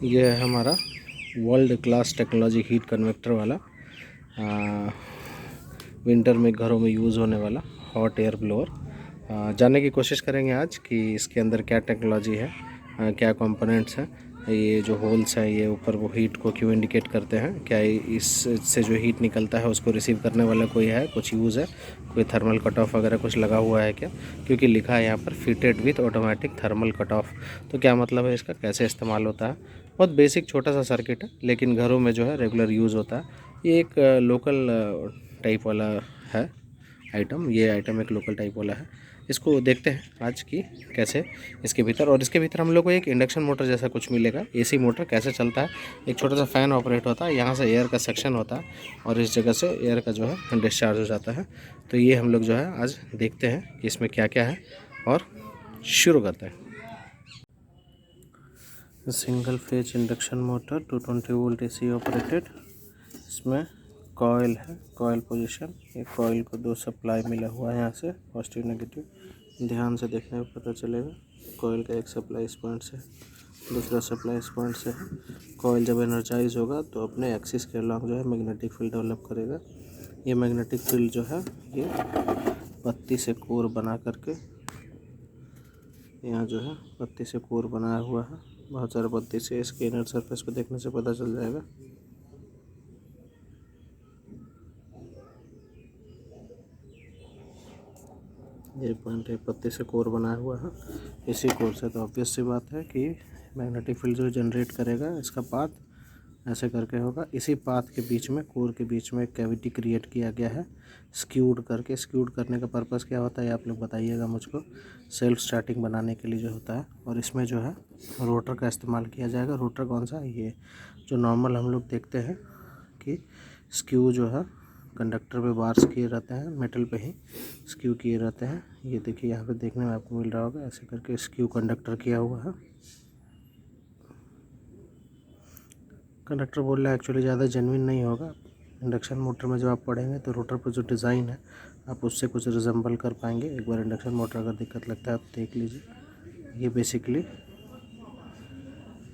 ये है हमारा world class technology heat conveyor वाला विंटर में घरों में यूज़ होने वाला हॉट एयर ब्लोअर। जानने की कोशिश करेंगे आज कि इसके अंदर क्या टेक्नोलॉजी है, क्या कंपोनेंट्स हैं, ये जो होल्स हैं ये ऊपर वो हीट को क्यों इंडिकेट करते हैं, क्या इससे जो हीट निकलता है उसको रिसीव करने वाला कोई है, कुछ यूज़ है, कोई थर्मल कट ऑफ वगैरह कुछ लगा हुआ है क्या, क्योंकि लिखा है यहाँ पर fitted with automatic thermal cut off. तो क्या मतलब है इसका, कैसे इस्तेमाल होता है। बहुत बेसिक छोटा सा सर्किट है, लेकिन घरों में जो है रेगुलर यूज़ होता है। ये एक लोकल टाइप वाला है आइटम, ये आइटम एक लोकल टाइप वाला है। इसको देखते हैं आज की कैसे इसके भीतर, और इसके भीतर हम लोग को एक इंडक्शन मोटर जैसा कुछ मिलेगा। एसी मोटर कैसे चलता है, एक छोटा सा फ़ैन ऑपरेट होता है, यहाँ से एयर का सेक्शन होता है और इस जगह से एयर का जो है डिस्चार्ज हो जाता है। तो ये हम लोग जो है आज देखते हैं कि इसमें क्या क्या है और शुरू करते हैं। Single phase induction motor 220 volt AC operated. इसमें कॉयल है, कॉयल पोजीशन, एक कॉयल को दो सप्लाई मिला हुआ है यहाँ से, पॉजिटिव नेगेटिव। ध्यान से देखने पर पता चलेगा कॉयल का एक सप्लाई इस पॉइंट से, दूसरा सप्लाई इस पॉइंट से है। कॉयल जब एनर्जाइज होगा तो अपने एक्सिस के अलॉन्ग जो है मैग्नेटिक फील्ड डेवलप करेगा। ये मैग्नेटिक फील्ड जो है ये पत्ती से कोर बना करके, यहाँ जो है पत्ती से कोर बनाया हुआ है, बहुत सारे पत्ती से। इसके इनर सरफेस को देखने से पता चल जाएगा। ये पॉइंट है, पत्ते से कोर बनाया हुआ है। इसी कोर से तो ऑब्वियस सी बात है कि मैग्नेटिक फील्ड जो जनरेट करेगा इसका पाथ ऐसे करके होगा। इसी पाथ के बीच में, कोर के बीच में एक कैविटी क्रिएट किया गया है स्क्यूड करके। स्क्यूड करने का पर्पस क्या होता है आप लोग बताइएगा मुझको। सेल्फ स्टार्टिंग बनाने के लिए जो होता है, और इसमें जो है रोटर का इस्तेमाल किया जाएगा। रोटर कौन सा, ये जो नॉर्मल हम लोग देखते हैं कि स्क्यू जो है कंडक्टर पे बार्स किए रहते हैं, मेटल पे ही स्क्यू किए रहते हैं। ये देखिए यहाँ पे देखने में आपको मिल रहा होगा, ऐसे करके स्क्यू कंडक्टर किया हुआ है। कंडक्टर बोल रहा है, एक्चुअली ज़्यादा जेन्युइन नहीं होगा। इंडक्शन मोटर में जब आप पढ़ेंगे तो रोटर पर जो डिज़ाइन है आप उससे कुछ रिजेंबल कर पाएंगे। एक बार इंडक्शन मोटर अगर दिक्कत लगता है आप देख लीजिए। ये बेसिकली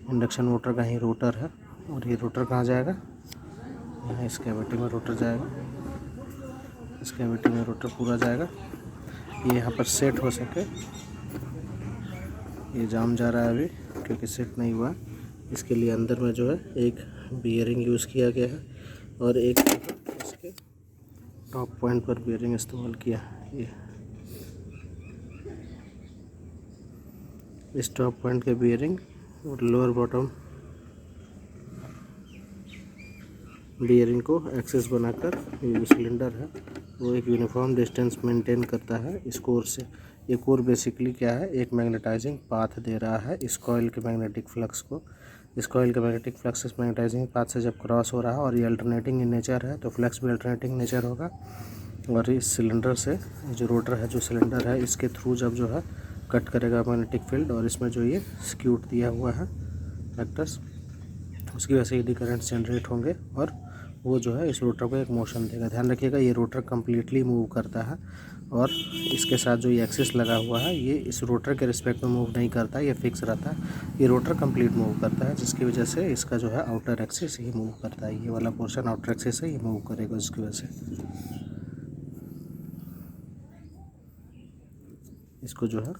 इंडक्शन मोटर का ही रोटर है, और ये रोटर कहाँ जाएगा, यहाँ इस कैविटी में रोटर जाएगा, इस कैविटी में रोटर पूरा जाएगा। ये यहाँ पर सेट हो सके, ये जाम जा रहा है अभी क्योंकि सेट नहीं हुआ। इसके लिए अंदर में जो है एक बियरिंग यूज़ किया गया है, और एक इसके टॉप पॉइंट पर बियरिंग इस्तेमाल किया है। ये इस टॉप पॉइंट के बियरिंग और लोअर बॉटम बियरिंग को एक्सेस बनाकर ये जो सिलेंडर है वो एक यूनिफॉर्म डिस्टेंस मेंटेन करता है इस कोर से। ये कोर बेसिकली क्या है, एक मैग्नेटाइजिंग पाथ दे रहा है इस कॉइल के मैग्नेटिक फ्लक्स को। इस कॉइल के मैग्नेटिक फ्लक्स इस मैग्नेटाइजिंग पाथ से जब क्रॉस हो रहा है, और ये अल्टरनेटिंग इन नेचर है तो फ्लक्स भी अल्टरनेटिंग नेचर होगा। और इस सिलेंडर से जो रोटर है, जो सिलेंडर है, इसके थ्रू जब जो है कट करेगा मैग्नेटिक फील्ड, और इसमें जो ये स्क्यूट दिया हुआ है वेक्टर्स, उसकी वजह से एडी करंट जनरेट होंगे और वो जो है इस रोटर को एक मोशन देगा। ध्यान रखिएगा ये रोटर कम्प्लीटली मूव करता है, और इसके साथ जो ये एक्सिस लगा हुआ है ये इस रोटर के रिस्पेक्ट में मूव नहीं करता, ये फिक्स रहता है। ये रोटर कंप्लीट मूव करता है, जिसकी वजह से इसका जो है आउटर एक्सिस ही मूव करता है। ये वाला पोर्शन आउटर एक्सिस से ही मूव करेगा, उसकी वजह से। इसको जो है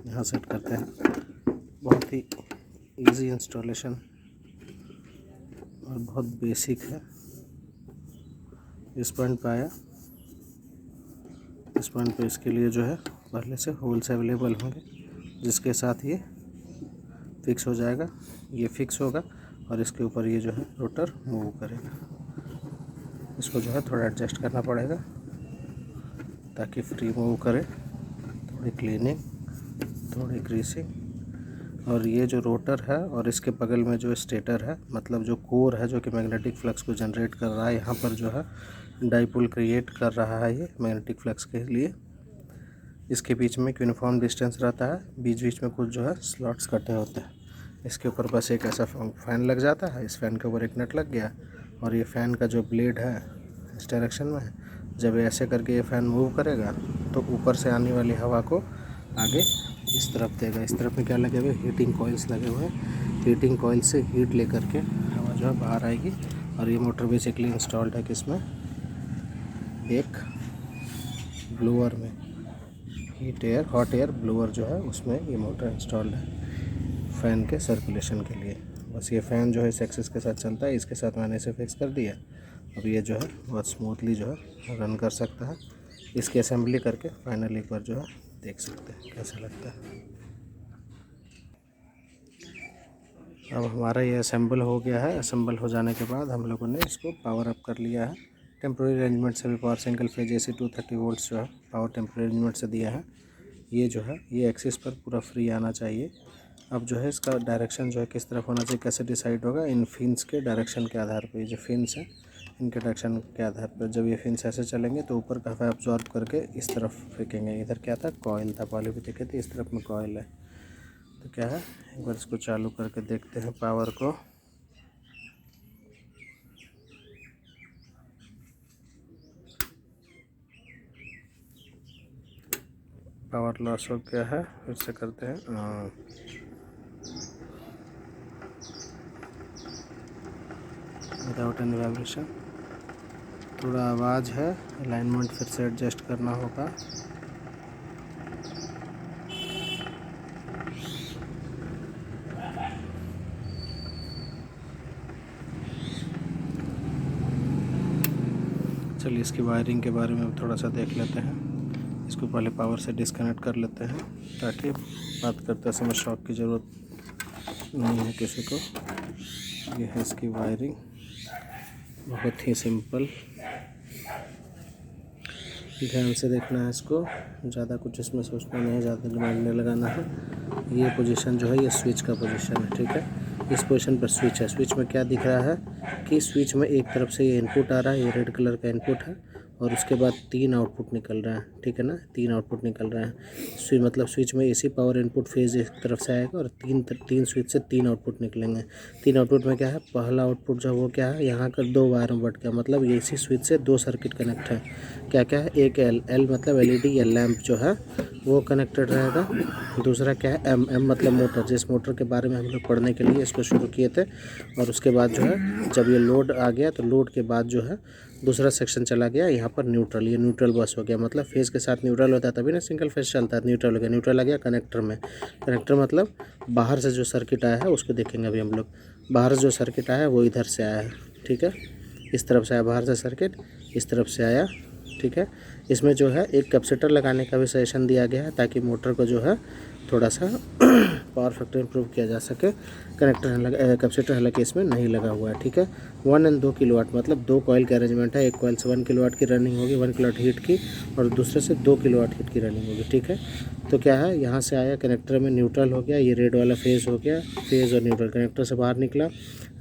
यहाँ सेट करते हैं। बहुत ही इजी इंस्टॉलेशन और बहुत बेसिक है। इस पॉइंट पे आया, इस पॉइंट पे इसके लिए जो है पहले से होल्स अवेलेबल होंगे, जिसके साथ ये फिक्स हो जाएगा। ये फिक्स होगा और इसके ऊपर ये जो है रोटर मूव करेगा। इसको जो है थोड़ा एडजस्ट करना पड़ेगा ताकि फ्री मूव करे। थोड़ी क्लीनिंग, थोड़ी ग्रीसिंग। और ये जो रोटर है और इसके बगल में जो स्टेटर है, मतलब जो कोर है जो कि मैग्नेटिक फ्लक्स को जनरेट कर रहा है, यहाँ पर जो है डाइपोल क्रिएट कर रहा है ये मैग्नेटिक फ्लक्स के लिए। इसके बीच में एक यूनिफॉर्म डिस्टेंस रहता है, बीच बीच में कुछ जो है स्लॉट्स कटे होते हैं। इसके ऊपर बस एक ऐसा फ़ैन लग जाता है, इस फ़ैन के ऊपर एक नट लग गया, और ये फ़ैन का जो ब्लेड है इस डायरेक्शन में है। जब ऐसे करके ये फ़ैन मूव करेगा तो ऊपर से आने वाली हवा को आगे इस तरफ देगा। इस तरफ में क्या लगे हुए, हीटिंग कॉइल्स लगे हुए हैं। हीटिंग कॉइल से हीट लेकर के हवा जो है बाहर आएगी। और ये मोटर बेसिकली इंस्टॉल्ड है किसमें, एक ब्लोअर में, हॉट एयर ब्लोअर जो है उसमें ये मोटर इंस्टॉल्ड है फ़ैन के सर्कुलेशन के लिए। बस ये फ़ैन जो है इस एक्सिस के साथ चलता है, इसके साथ मैंने इसे फिक्स कर दिया। अब ये जो है बहुत स्मूथली जो है रन कर सकता है। इसकी असेंबली करके फाइनल एक बार जो है देख सकते हैं कैसा लगता है। अब हमारा ये असेंबल हो गया है। असेंबल हो जाने के बाद हम लोगों ने इसको पावर अप कर लिया है। टेम्प्रेरी अरेंजमेंट से भी power single phase AC 230 volts जो है पावर टेम्प्रेरी अरेंजमेंट से दिया है। ये जो है ये एक्सिस पर पूरा फ्री आना चाहिए। अब जो है इसका डायरेक्शन जो है किस तरफ होना चाहिए, कैसे डिसाइड होगा, इन फिन्स के डायरेक्शन के आधार पर। ये जो फिन्स हैं इनके डायरेक्शन के आधार पर जब ये फिन्स ऐसे चलेंगे तो ऊपर का हवा एब्जॉर्ब करके इस तरफ फेंकेंगे। इधर क्या था, कॉइल था, पहले भी देखे थे, इस तरफ में कॉइल है। तो क्या है, एक बार इसको चालू करके देखते हैं पावर को। पावर लॉस हो गया है, फिर से करते हैं। Without any vibration. थोड़ा आवाज़ है, अलाइनमेंट फिर से एडजस्ट करना होगा। चलिए इसकी वायरिंग के बारे में थोड़ा सा देख लेते हैं। इसको पहले पावर से डिस्कनेक्ट कर लेते हैं ताकि बात करते समय शॉक की ज़रूरत नहीं है किसी को। ये है इसकी वायरिंग, बहुत ही सिंपल, ध्यान से देखना है इसको, ज़्यादा कुछ इसमें सोचना नहीं है, ज़्यादा दिमाग नहीं लगाना है। ये पोजीशन जो है ये स्विच का पोजीशन है, ठीक है। इस पोजीशन पर स्विच है। स्विच में क्या दिख रहा है कि स्विच में एक तरफ से ये इनपुट आ रहा है, ये रेड कलर का इनपुट है, और उसके बाद 3 आउटपुट निकल रहा है, ठीक है ना, 3 आउटपुट निकल रहा है। स्विच मतलब स्विच में AC पावर इनपुट फेज एक तरफ से आएगा और तीन स्विच से 3 आउटपुट निकलेंगे। 3 आउटपुट में क्या है, पहला आउटपुट जो वो क्या है, यहाँ का 2 वायर में बट गया, मतलब AC स्विच से 2 सर्किट कनेक्ट है। क्या क्या है, एक L मतलब LED या लैम्प जो है वो कनेक्टेड रहेगा। दूसरा क्या है, M मतलब मोटर, जिस मोटर के बारे में हम लोग पढ़ने के लिए इसको शुरू किए थे। और उसके बाद जो है जब ये लोड आ गया तो लोड के बाद जो है दूसरा सेक्शन चला गया यहाँ पर न्यूट्रल, ये न्यूट्रल बस हो गया, मतलब फेज़ के साथ न्यूट्रल होता है तभी ना सिंगल फेज चलता है। न्यूट्रल हो गया, न्यूट्रल आ गया कनेक्टर में। कनेक्टर मतलब बाहर से जो सर्किट आया है उसको देखेंगे अभी हम लोग। बाहर से जो सर्किट आया है वो इधर से आया है, ठीक है, इस तरफ से आया बाहर से सर्किट, इस तरफ से आया, ठीक है। इसमें जो है एक कैपेसिटर लगाने का भी सजेशन दिया गया है ताकि मोटर को जो है थोड़ा सा पावर फैक्टर इंप्रूव किया जा सके। कैपेसिटर हालांकि इसमें नहीं लगा हुआ है, ठीक है। 1 और 2 किलोवाट मतलब 2 कॉइल का अरेंजमेंट है। एक कॉइल से 1 किलोवाट की रनिंग होगी, 1 किलोवाट हीट की, और दूसरे से 2 किलोवाट हीट की रनिंग होगी, ठीक है। तो क्या है, यहाँ से आया कनेक्टर में न्यूट्रल हो गया, ये रेड वाला फेज़ हो गया, फेज़ और न्यूट्रल कनेक्टर से बाहर निकला,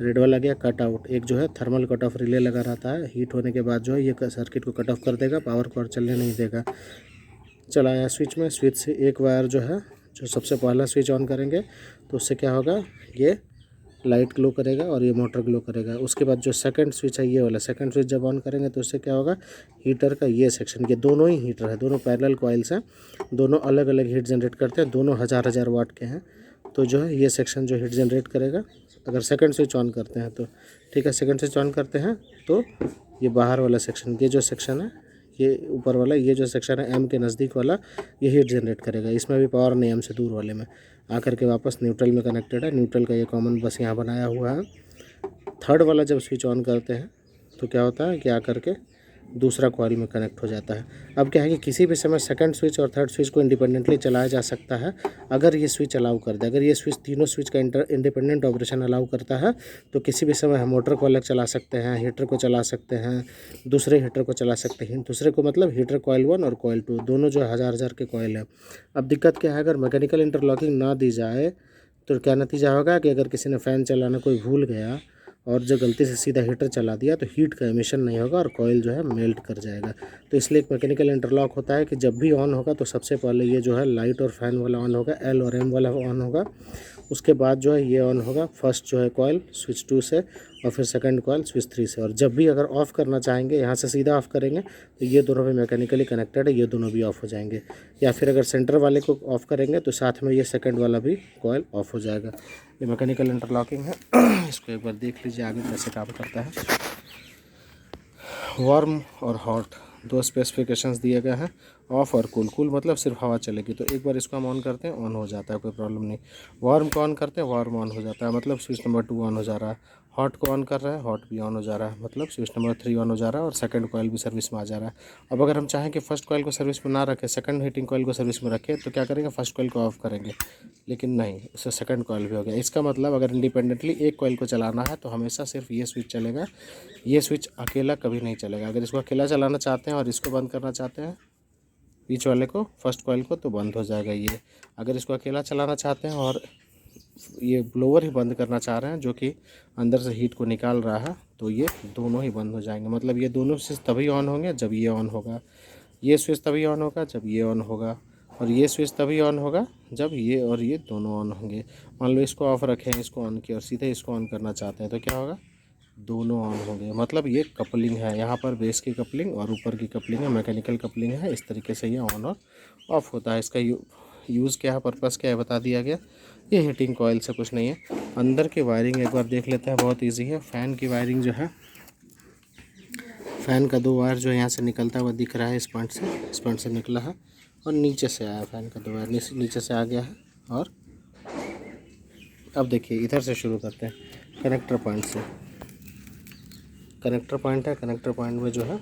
रेड वाला गया कट आउट। एक जो है थर्मल कट ऑफ रिले लगा रहता है, हीट होने के बाद जो है ये सर्किट को कट ऑफ कर देगा, पावर को और चलने नहीं देगा। चला आया स्विच में, स्विच से एक वायर जो है, जो सबसे पहला स्विच ऑन करेंगे तो उससे क्या होगा, ये लाइट ग्लो करेगा और ये मोटर ग्लो करेगा। उसके बाद जो सेकंड स्विच है ये वाला, सेकंड स्विच जब ऑन करेंगे तो उससे क्या होगा, हीटर का ये सेक्शन, ये दोनों ही हीटर है, दोनों पैरेलल कॉइल्स हैं, दोनों अलग अलग हीट जनरेट करते हैं, दोनों 1000 वाट के हैं। तो जो है ये सेक्शन जो हीट जनरेट करेगा, अगर सेकंड स्विच ऑन करते हैं तो, ठीक है, सेकंड स्विच ऑन करते हैं तो ये बाहर वाला सेक्शन, ये जो सेक्शन है, ये ऊपर वाला, ये जो सेक्शन है M के नज़दीक वाला, ये हीट जनरेट करेगा। इसमें भी पावर नहीं, M से दूर वाले में आकर के वापस न्यूट्रल में कनेक्टेड है। न्यूट्रल का ये कॉमन बस यहाँ बनाया हुआ है। थर्ड वाला जब स्विच ऑन करते हैं तो क्या होता है कि आकर के दूसरा कॉइल में कनेक्ट हो जाता है। अब क्या है कि किसी भी समय सेकंड स्विच और थर्ड स्विच को इंडिपेंडेंटली चलाया जा सकता है अगर ये स्विच अलाउ कर दे। अगर ये स्विच तीनों स्विच का इंडिपेंडेंट ऑपरेशन अलाउ करता है तो किसी भी समय हम मोटर को अलग चला सकते हैं, हीटर को चला सकते हैं, दूसरे हीटर को चला सकते हैं। दूसरे को मतलब हीटर कॉइल 1 और कॉइल 2 दोनों जो 1000 के कॉइल है। अब दिक्कत क्या है, अगर मैकेनिकल इंटरलॉकिंग ना दी जाए तो क्या नतीजा होगा कि अगर किसी ने फ़ैन चलाना कोई भूल गया और जो गलती से सीधा हीटर चला दिया तो हीट का एमिशन नहीं होगा और कॉइल जो है मेल्ट कर जाएगा। तो इसलिए एक मैकेनिकल इंटरलॉक होता है कि जब भी ऑन होगा तो सबसे पहले ये जो है लाइट और फैन वाला ऑन होगा, L और M वाला ऑन होगा। उसके बाद जो है ये ऑन होगा, फर्स्ट जो है कॉइल स्विच 2 से और फिर सेकंड कॉइल स्विच 3 से। और जब भी अगर ऑफ़ करना चाहेंगे यहाँ से सीधा ऑफ़ करेंगे तो ये दोनों भी मैकेनिकली कनेक्टेड है, ये दोनों भी ऑफ़ हो जाएंगे। या फिर अगर सेंटर वाले को ऑफ़ करेंगे तो साथ में ये सेकंड वाला भी कॉइल ऑफ़ हो जाएगा। ये मैकेनिकल इंटरलॉकिंग है। इसको एक बार देख लीजिए आगे कैसे काम करता है। वार्म और हॉट दो स्पेसिफिकेशंस दिए गए हैं। ऑफ़ और कूल, कूल मतलब सिर्फ हवा चलेगी। तो एक बार इसको हम ऑन करते हैं, ऑन हो जाता है, कोई प्रॉब्लम नहीं। वार्म को ऑन करते हैं, वार्म ऑन हो जाता है, मतलब स्विच नंबर 2 ऑन हो जा रहा है। हॉट को ऑन कर रहे हैं, हॉट भी ऑन हो जा रहा है, मतलब स्विच नंबर 3 ऑन हो जा रहा है और सेकंड कॉइल भी सर्विस में आ जा रहा है। अब अगर हम चाहें कि फर्स्ट कॉइल को सर्विस में ना रखें, सेकंड हीटिंग कॉइल को सर्विस में रखें, तो क्या करेंगे, फर्स्ट कॉइल को ऑफ करेंगे, लेकिन नहीं, उससे सेकंड कॉइल भी हो गया। इसका मतलब अगर इंडिपेंडेंटली एक कॉइल को चलाना है तो हमेशा सिर्फ ये स्विच चलेगा, ये स्विच अकेला कभी नहीं चलेगा। अगर इसको अकेला चलाना चाहते हैं और इसको बंद करना चाहते हैं बीच वाले को, फर्स्ट कॉइल को, तो बंद हो जाएगा ये। अगर इसको अकेला चलाना चाहते हैं और ये ब्लोअर ही बंद करना चाह रहे हैं जो कि अंदर से हीट को निकाल रहा है, तो ये दोनों ही बंद हो जाएंगे। मतलब ये दोनों स्विच तभी ऑन होंगे जब ये ऑन होगा, ये स्विच तभी ऑन होगा जब ये ऑन होगा, और ये स्विच तभी ऑन होगा जब ये और ये दोनों ऑन होंगे। मान लो इसको ऑफ रखें, इसको ऑन किया और सीधे इसको ऑन करना चाहते हैं तो क्या होगा, दोनों ऑन होंगे। मतलब ये कपलिंग है, यहाँ पर बेस की कपलिंग और ऊपर की कपलिंग है, मैकेनिकल कपलिंग है। इस तरीके से ये ऑन और ऑफ़ होता है। इसका यूज़ क्या है, पर्पस क्या है, बता दिया गया। ये हीटिंग कॉइल से कुछ नहीं है। अंदर की वायरिंग एक बार देख लेते हैं, बहुत ईजी है। फ़ैन की वायरिंग जो है, फ़ैन का 2 वायर जो यहाँ से निकलता हुआ दिख रहा है, इस पॉइंट से निकला है और नीचे से आया। फ़ैन का 2 वायर नीचे से आ गया है। और अब देखिए इधर से शुरू करते हैं, कनेक्टर पॉइंट से। कनेक्टर पॉइंट है, कनेक्टर पॉइंट में जो है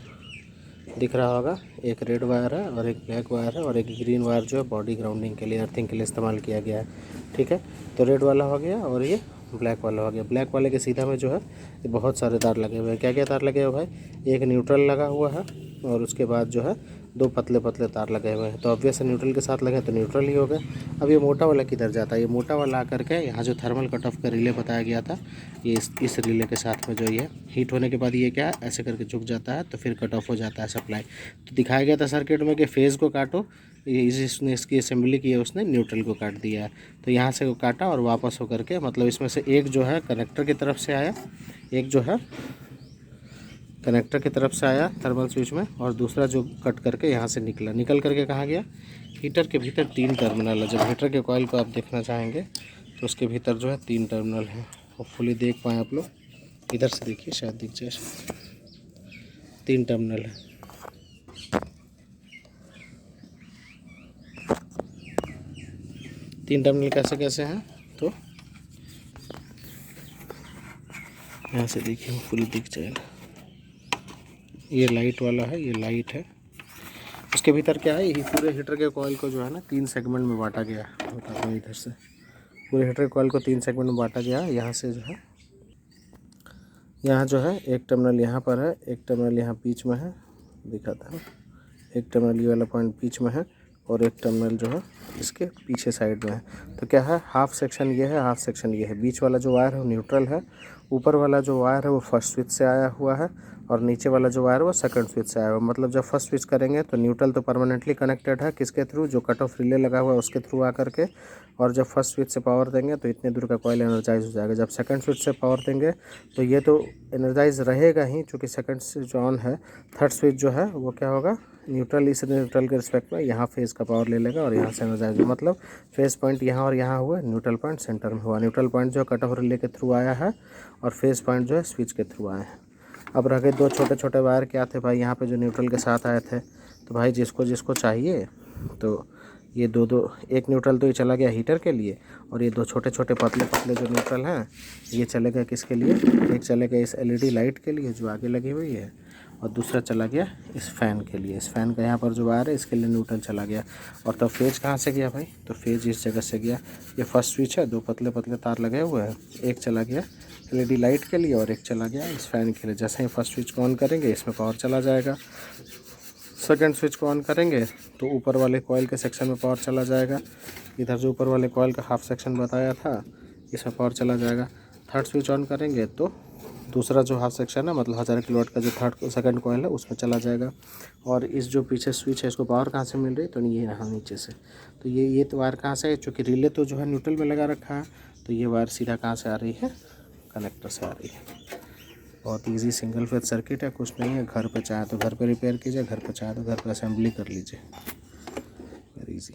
दिख रहा होगा, एक रेड वायर है और एक ब्लैक वायर है और एक ग्रीन वायर जो है बॉडी ग्राउंडिंग के लिए, अर्थिंग के लिए इस्तेमाल किया गया है। ठीक है, तो रेड वाला हो गया और ये ब्लैक वाला हो गया। ब्लैक वाले के सीधा में जो है ये बहुत सारे तार लगे हुए हैं। क्या क्या तार लगे हुए भाई, एक न्यूट्रल लगा हुआ है और उसके बाद जो है 2 पतले पतले तार लगे हुए हैं। तो ऑब्वियस न्यूट्रल के साथ लगे तो न्यूट्रल ही हो गए। अब ये मोटा वाला किधर जाता है, ये मोटा वाला आकर के यहाँ जो थर्मल कट ऑफ का रिले बताया गया था, ये इस रिले के साथ में जो ये हीट होने के बाद ये क्या ऐसे करके झुक जाता है, तो फिर कट ऑफ हो जाता है सप्लाई। तो दिखाया गया था सर्किट में कि फेज़ को काटो, ये इसने इसकी असेंबली की है, उसने न्यूट्रल को काट दिया है। तो यहाँ से वो काटा और वापस होकर के, मतलब इसमें से एक जो है कनेक्टर की तरफ से आया, एक जो है कनेक्टर की तरफ से आया थर्मल स्विच में, और दूसरा जो कट करके यहाँ से निकल करके कहाँ गया, हीटर के भीतर 3 टर्मिनल है। जब हीटर के कॉइल को आप देखना चाहेंगे तो उसके भीतर जो है 3 टर्मिनल है। होपफुली देख पाएँ आप लोग, इधर से देखिए शायद दिख जाए, 3 टर्मिनल है। तीन टर्मिनल कैसे कैसे हैं, तो यहाँ से देखिए फुल दिख जाएगा। ये लाइट वाला है, ये लाइट है। उसके भीतर क्या है, ये पूरे हीटर के कॉइल को जो है ना 3 सेगमेंट में बांटा गया है। बताता हूँ इधर से, पूरे हीटर के कॉइल को 3 सेगमेंट में बांटा गया है। यहाँ से जो है, यहाँ जो है एक टर्मिनल यहाँ पर है, एक टर्मिनल यहाँ बीच में है, दिखाता हूँ। एक टर्मिनल ये वाला पॉइंट बीच में है और एक टर्मिनल जो है इसके पीछे साइड में है। तो क्या है, हाफ सेक्शन ये है, हाफ सेक्शन ये है। बीच वाला जो वायर है वो न्यूट्रल है, ऊपर वाला जो वायर है वो फर्स्ट स्विच से आया हुआ है और नीचे वाला जो वायर है वो सेकंड स्विच से आया हुआ है। मतलब जब फर्स्ट स्विच करेंगे तो न्यूट्रल तो परमानेंटली कनेक्टेड है, किसके थ्रू, जो कट ऑफ रिले लगा हुआ है उसके थ्रू आकर के। और जब फर्स्ट स्विच से पावर देंगे तो इतने दूर का कॉइल एनर्जाइज हो जाएगा। जब सेकंड स्विच से पावर देंगे तो ये तो एनर्जाइज रहेगा ही, चूँकि सेकंड स्विच ऑन है। थर्ड स्विच जो है वो क्या होगा, न्यूट्रल, इस न्यूट्रल के रिस्पेक्ट में यहाँ फेज़ का पावर ले लेगा और यहाँ से एनर्जाइज, मतलब फेज़ पॉइंट यहाँ और यहाँ हुआ, न्यूट्रल पॉइंट सेंटर में हुआ। न्यूट्रल पॉइंट जो कट ऑफ रिले के थ्रू आया है और फेज़ पॉइंट जो है स्विच के थ्रू आए हैं। अब रह गए 2 छोटे छोटे वायर, क्या थे भाई, यहाँ पे जो न्यूट्रल के साथ आए थे। तो भाई जिसको जिसको चाहिए, तो ये दो एक न्यूट्रल तो ये चला गया हीटर के लिए, और ये 2 छोटे छोटे पतले पतले जो न्यूट्रल हैं ये चले गए किसके लिए, एक चले गए इस LED लाइट के लिए जो आगे लगी हुई है, और दूसरा चला गया इस फ़ैन के लिए। इस फ़ैन का यहाँ पर जो वायर है इसके लिए न्यूट्रल चला गया। और तब फेज़ कहाँ से गया भाई, तो फेज़ इस जगह से गया। ये फर्स्ट स्विच है, 2 पतले पतले तार लगे हुए हैं, एक चला गया LED लाइट के लिए और एक चला गया इस फ़ैन के लिए। जैसे ही फर्स्ट स्विच को ऑन करेंगे इसमें पावर चला जाएगा, सेकंड स्विच को ऑन करेंगे तो ऊपर वाले कॉइल के सेक्शन में पावर चला जाएगा। इधर जो ऊपर वाले कॉइल का हाफ सेक्शन बताया था इसमें पावर चला जाएगा। थर्ड स्विच ऑन करेंगे तो दूसरा जो हाफ सेक्शन है, मतलब 1000 किलोवाट का जो सेकंड कॉइल है उसमें चला जाएगा। और इस जो पीछे स्विच है इसको पावर कहाँ से मिल रही है, तो ये यहाँ नीचे से। तो ये तो वायर कहाँ से है, चूँकि रिले तो जो है न्यूट्रल में लगा रखा है, तो ये वायर सीधा कहाँ से आ रही है, कनेक्टर से आ रही है। बहुत इजी सिंगल फेज सर्किट है, कुछ नहीं है। घर पे चाहे तो घर पे रिपेयर कीजिए, घर पे चाहे तो घर पे असेंबली कर लीजिए, वेरी इजी।